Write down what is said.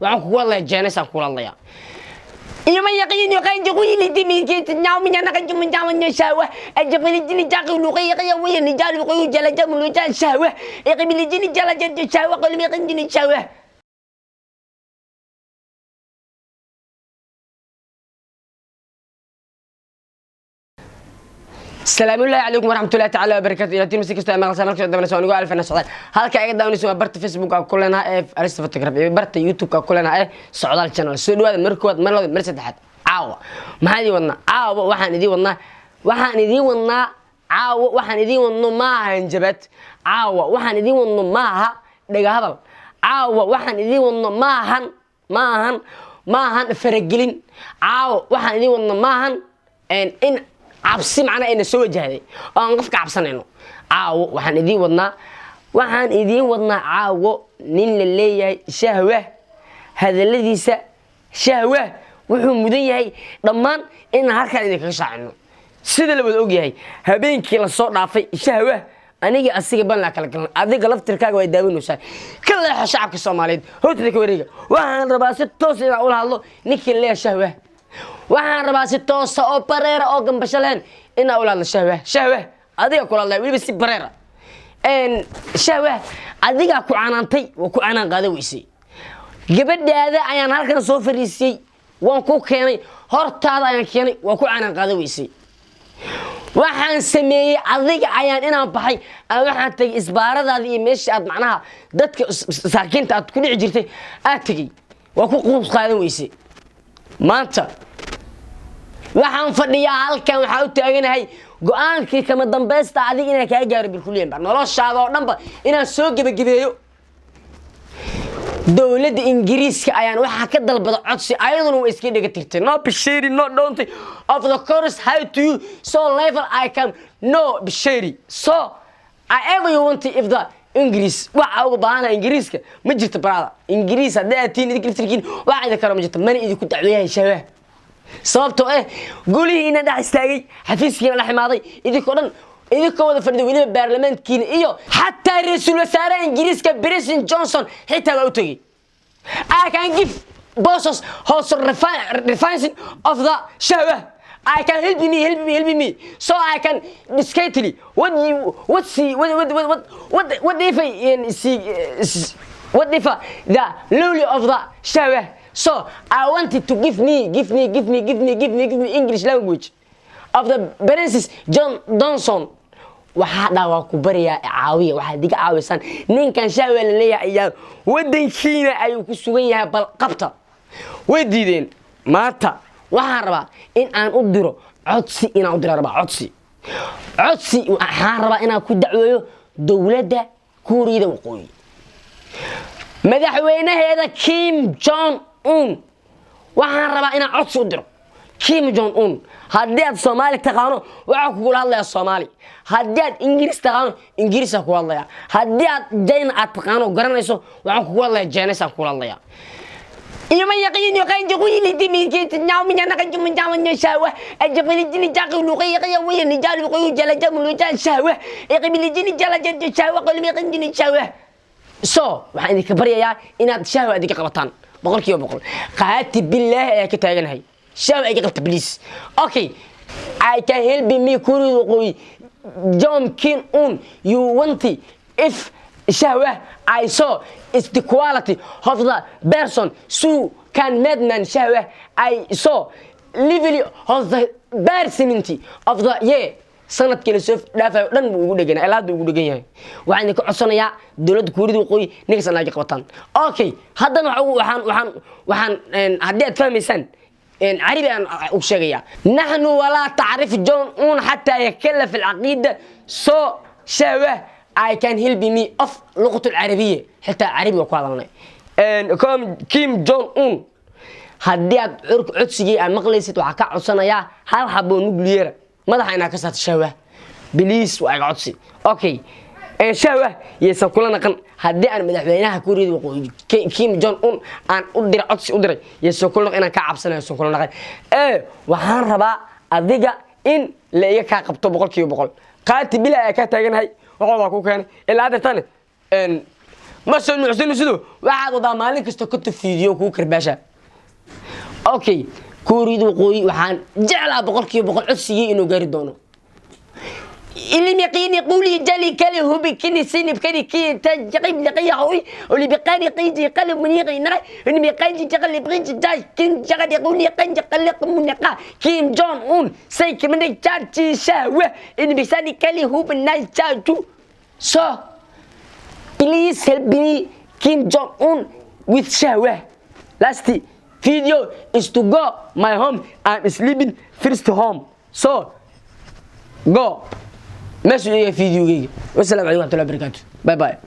waxaan ku wada jeenaysan kula hadlaya إنما يقين يقين جوي لدمي كيت نعم من أنا كنت من جامن شاوة أجبل الجني جاكي لقي قيا ويا نجال وقيو جل جام ونجال شاوة يقبل الجني جل جد شاوة قل مي يقين جني شاوة السلام عليكم ورحمة الله تعالى وبركاته إلى تيم سكستة ما غسلنا كذا دمنا سوى نقول ألف نسعد هالك أيضا نسوى برت فيسبوك كلنا أرست فتقرب برت يوتيوب كلنا سعودال channel سودوا مركود مرسد حد عاوة ما هذه ونا عاوة وحن ذي ونا عاوة وحن ذي ونا ما هنجبت عاوة وحن ذي ونا ما دقة هذا عاوة وحن ذي ونا ما هن فرقلين عاوة وحن ذي ونا ما هن إن cabsi macna ayna soo wajahday oo aan qofka cabsanayno caawo waxaan idin wadnaa caawo nin la leeyahay shahwa hadaladiisa shahwa wuxuu mudan yahay dhammaan in halkan idin kaga shaacino sida la wada og yahay habeenkii la soo dhaafay shahwa aniga asiga ban la kala galan adiga laftirkaaga way daawanaysaa kala shacabka Soomaaliyeed hootada ka wareega waxaan rabaa si toos ah u hadlo ninkii leeyahay shahwa waxaan rabaa si toos ah oo bareera oo gambashaleen in awlaad la shahwa adiga kula la waliba si bareera shahwa adiga ku canaantay oo ku canaan qaada weysay gabadhaada ayaan halkan soo fariisay waan ku keenay hortaada ayaan keenay waa ku canaan qaada weysay waxaan sameeyay adiga ayaan inaan baxay waxaan tagay isbaaradaada iyo meeshii aad macnaha dadka saakiinta aad ku dhici jirtay aad tagay waa ku quus qaadan weysay maanta waxaan fadhiyaa halkan waxa u taaganahay go'aankii kama dambaysta adiga inaan ka gaaro bilkuliyan ba noloshaada oo dhanba inaan soo gabagabeeyo dawladda Ingiriiska ayaan waxa ka dalbada codsi ayaduna way iska dhiga tirtay no bishiri no don't of the course how to you so level I can no bishiri so I ever you want if the English waxa uga baahan Ingiriiska ma jirto barada Ingiriis haddii aad tiin idin tirkiin waxa idin karo ma jirto man idin ku dacweeyay shawaa sababtoo gulihiina dhax istaagay xafiiskiina la ximaaday idinkoo dhan idinkoo wada fadhiyo waliba baarlamaankiina iyo xataa ra'iisul wasaaraha Ingiriiska Boris Johnson xitaa waa u tagay I can give bosses house refinancing of the shawa I can help me so I can discreetly what if the lowly of the shawa so I wanted to give me English language of the Boris Johnson waxa dhawa ku bariya caawiya waxa diga caawisan ninkan shaawa la leeyahay ayaa wadankiina ay ku sugan yahay bal qabta way diideen maanta waxaan rabaa in aan u diro codsi waxaan rabaa inaan ku dacweeyo dawladda Kuuriyada Waqooyi madaxweynaheeda Kim Jong Un waxaan rabaa inaan codsi u diro Kim Jong Un haddii aad Soomaali taqaano waxa ku kula hadlaya Soomaali haddii aad Ingiriis taqaano Ingiriis ku hadlaya haddii aad Jayna aad taqaano garanayso waxa ku hadlaya Jayna ku hadlaya إنما يقين جوي لدمي كيت نعم من أنا كنت من جامن شاوة أجبل الجني جاكي لقي قيا ويا نجال وقيو جل جام ونجال شاوة يقبل الجني جل جد شاوة قل مي يقين جني شاوة وحين كبريا يا إن شاوة هذيك قبطان بقول كيو بقول قاتل بالله يا كتاجن هاي شاوة هذيك قبط بليس أوكي I can help me كوري وقوي John Kim Un you want if shahwa I saw is the quality of the person so can madman shahwa I saw level of the personality of the sanadkii la soo dhaafay dhan buu ugu dhagan alaad ugu dhagan yahay waxaan ka codsanayaa dawladda Kuuriyada Waqooyi ninkaas aan qabataan okay haddana waxaan haddii aad fahmaysaan عربي أنا أشجعه نحن ولا تعرف جون أون حتى يتكلم في العقيدة شوه I can help me of لغة العربية حتى عربي وقالنا كم كيم جون أون هديت عدسي المقليسة وحكا عدسنا يا هل حبوا نقولير ماذا حنا كسرت شوه بليس وعدسي أوكي شوه يسكولنا كن هدي أنا مدحبينها كوريد وقوي كيم جون أون أن أدري عدسي أدري يسكولنا أنا كعبسنا يسكولنا كن وحان ربا أديجا إن لا يكعبتو بقول كيو بقول قالت بلا كاتجن هاي وقال كان إلا هذا ثاني ما سنو حسين سدو واحد وضع مالك استكت فيديو كو كرباشا اوكي كوريدو قوي وحان جعل بقولكي بقول عسيه انه غاري دونو اللي ميقيني قولي جالي كلي هو بكني سيني بكني كي تجيب لقيه قوي واللي بقاني قيدي قلب منيقي نرى اللي بيقاني تقلب بغيت جاي كين جاي يقولي قنج قلق منقا كيم جون اون سيك من جاتي شاوه اللي بيساني كلي هو بالناس جاتو so please help me Kim Jong Un with شاوه last video is to go my home I'm sleeping first home so go ماشي فيديو والسلام عليكم ورحمة الله وبركاته باي باي